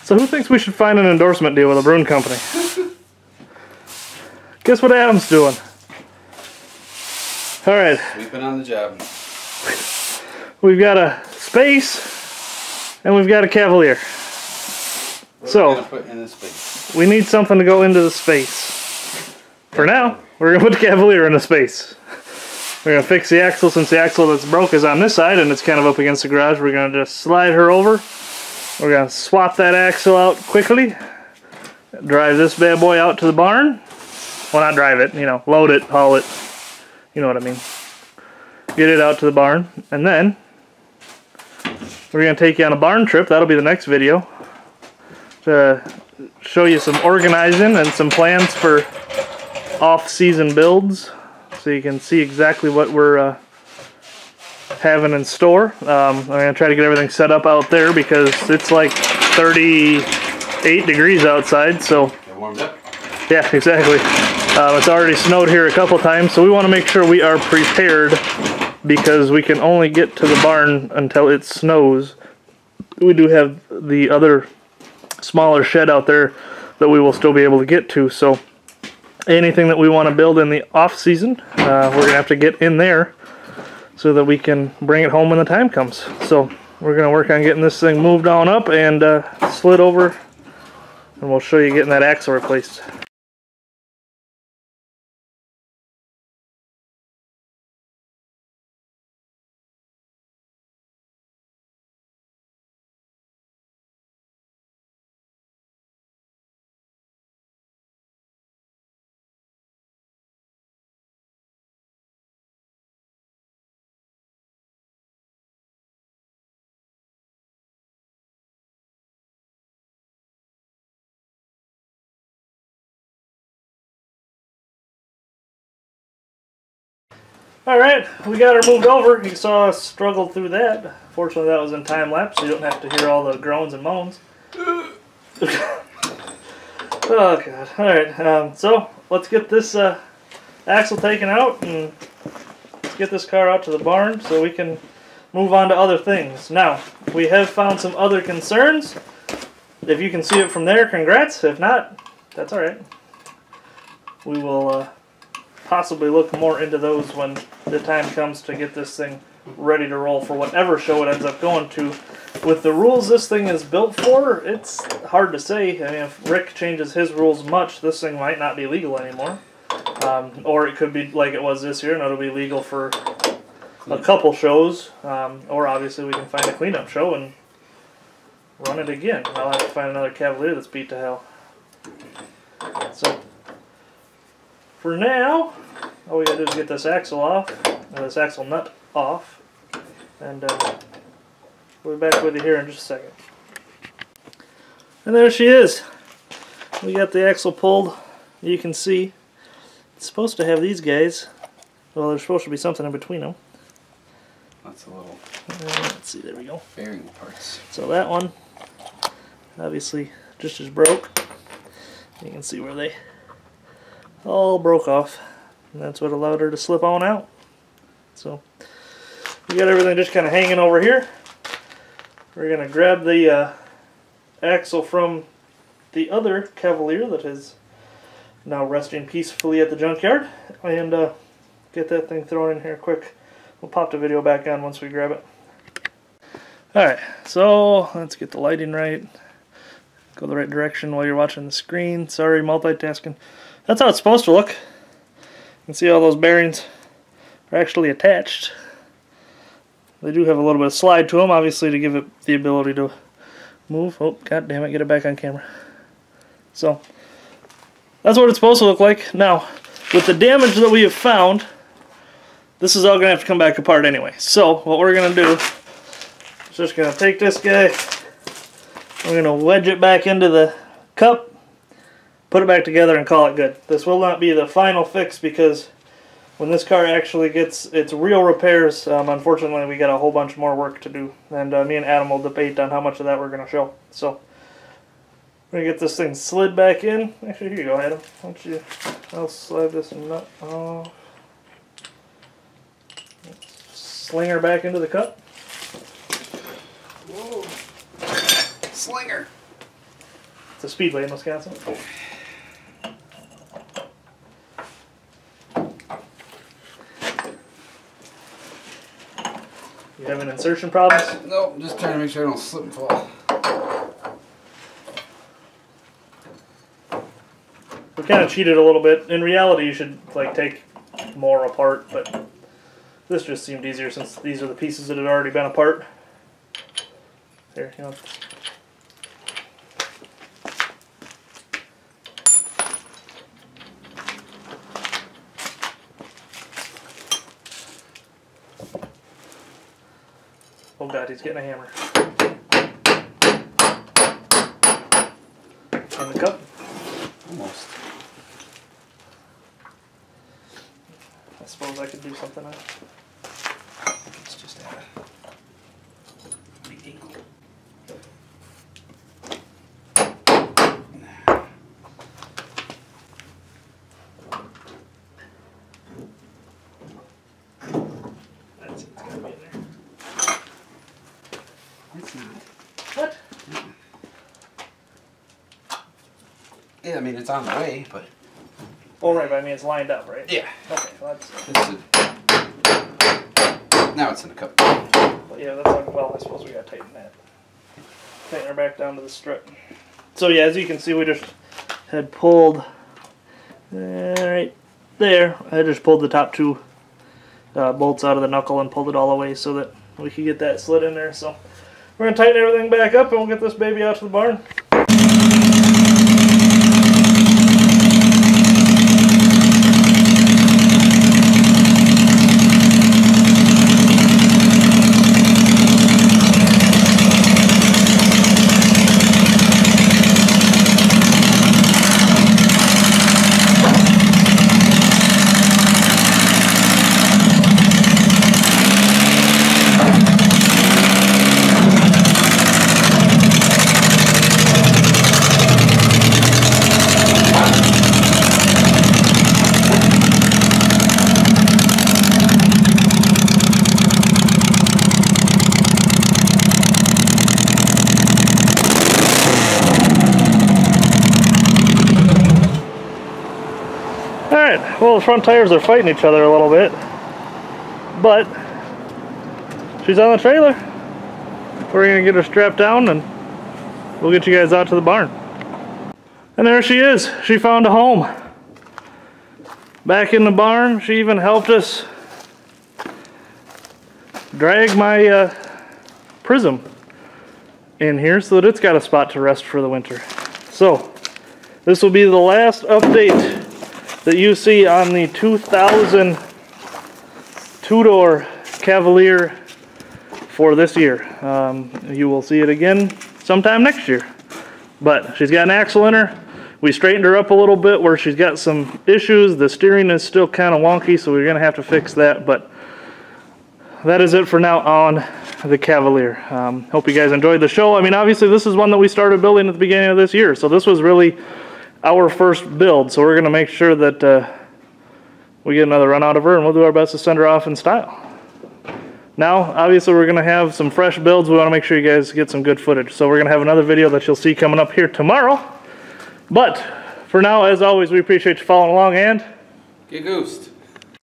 So who thinks we should find an endorsement deal with a brewing company? Guess what Adam's doing? Alright. Sweeping on the job. We've got a Space and we've got a Cavalier. What are we gonna put in the Space? We need something to go into the Space. For now, we're going to put the Cavalier in the Space. We're going to fix the axle since the axle that's broke is on this side and it's kind of up against the garage. We're going to just slide her over. We're going to swap that axle out quickly. Drive this bad boy out to the barn. Well, not drive it, you know, load it, haul it. You know what I mean. Get it out to the barn. And then we're going to take you on a barn trip. That'll be the next video. To show you some organizing and some plans for off-season builds. So you can see exactly what we're having in store. I'm going to try to get everything set up out there because it's like 38 degrees outside. So Get warmed up. yeah, exactly. It's already snowed here a couple times, so we want to make sure we are prepared because we can only get to the barn until it snows. We do have the other smaller shed out there that we will still be able to get to, so anything that we want to build in the off season, we're going to have to get in there so that we can bring it home when the time comes. So we're going to work on getting this thing moved on up and slid over, and we'll show you getting that axle replaced. Alright, we got her moved over. You saw us struggle through that. Fortunately that was in time lapse, so you don't have to hear all the groans and moans. Oh god. Alright, so let's get this axle taken out and let's get this car out to the barn so we can move on to other things. Now, we have found some other concerns. If you can see it from there, congrats. If not, that's alright. We will possibly look more into those when the time comes to get this thing ready to roll for whatever show it ends up going to. With the rules this thing is built for, it's hard to say. I mean, if Rick changes his rules much, this thing might not be legal anymore. Or it could be like it was this year, and it'll be legal for a couple shows. Or obviously we can find a cleanup show and run it again. I'll have to find another Cavalier that's beat to hell. So for now, all we gotta do is get this axle off, this axle nut off, and we'll be back with you here in just a second. And there she is. We got the axle pulled. You can see it's supposed to have these guys. Well, there's supposed to be something in between them. That's a little. Let's see. There we go. Bearing parts. So that one, obviously, just as broke. You can see where they all broke off, and that's what allowed her to slip on out. So we got everything just kind of hanging over here. We're gonna grab the axle from the other Cavalier that is now resting peacefully at the junkyard and get that thing thrown in here quick. We'll pop the video back on once we grab it. Alright, so let's get the lighting right. Go the right direction while you're watching the screen. Sorry, multitasking. That's how it's supposed to look. You can see all those bearings are actually attached. They do have a little bit of slide to them, obviously, to give it the ability to move. Oh, god damn it, get it back on camera. So, that's what it's supposed to look like. Now, with the damage that we have found, this is all going to have to come back apart anyway. So, what we're going to do is just going to take this guy, we're going to wedge it back into the cup, put it back together, and call it good. This will not be the final fix because when this car actually gets its real repairs, unfortunately we got a whole bunch more work to do. And me and Adam will debate on how much of that we're going to show. So, we're going to get this thing slid back in. Actually, here you go, Adam. Why don't you, I'll slide this nut off. Sling her back into the cup. Whoa. Slinger. It's a Speedway in Wisconsin. You having insertion problems? Nope, I'm just trying to make sure I don't slip and fall. We kind of cheated a little bit. In reality, you should like take more apart, but this just seemed easier since these are the pieces that had already been apart. Here, you know. Oh God, he's getting a hammer. In the cup. Almost. I suppose I could do something else. It's just a big angle. That's it. It's gotta be in there. It's not. What? Yeah, I mean it's on the way, but. Oh right, but I mean it's lined up, right? Yeah. Okay, well that's. Now it's in the cup. Well, yeah, that's like, well, I suppose we gotta tighten that. Tighten her back down to the strip. So yeah, as you can see, we just had pulled right there. I just pulled the top two bolts out of the knuckle and pulled it all away so that we could get that slid in there. So we're gonna tighten everything back up and we'll get this baby out to the barn. Alright, well the front tires are fighting each other a little bit, but she's on the trailer. We're going to get her strapped down and we'll get you guys out to the barn. And there she is. She found a home. Back in the barn. She even helped us drag my Prism in here so that it's got a spot to rest for the winter. So, this will be the last update that you see on the 2000 two-door Cavalier for this year. You will see it again sometime next year. But she's got an axle in her. We straightened her up a little bit where she's got some issues. The steering is still kind of wonky, so we're going to have to fix that. But that is it for now on the Cavalier. Hope you guys enjoyed the show. I mean, obviously this is one that we started building at the beginning of this year, so this was really our first build, so we're going to make sure that we get another run out of her, and we'll do our best to send her off in style. Now, obviously we're going to have some fresh builds. We want to make sure you guys get some good footage, so we're going to have another video that you'll see coming up here tomorrow. But for now, as always, we appreciate you following along and get goosed.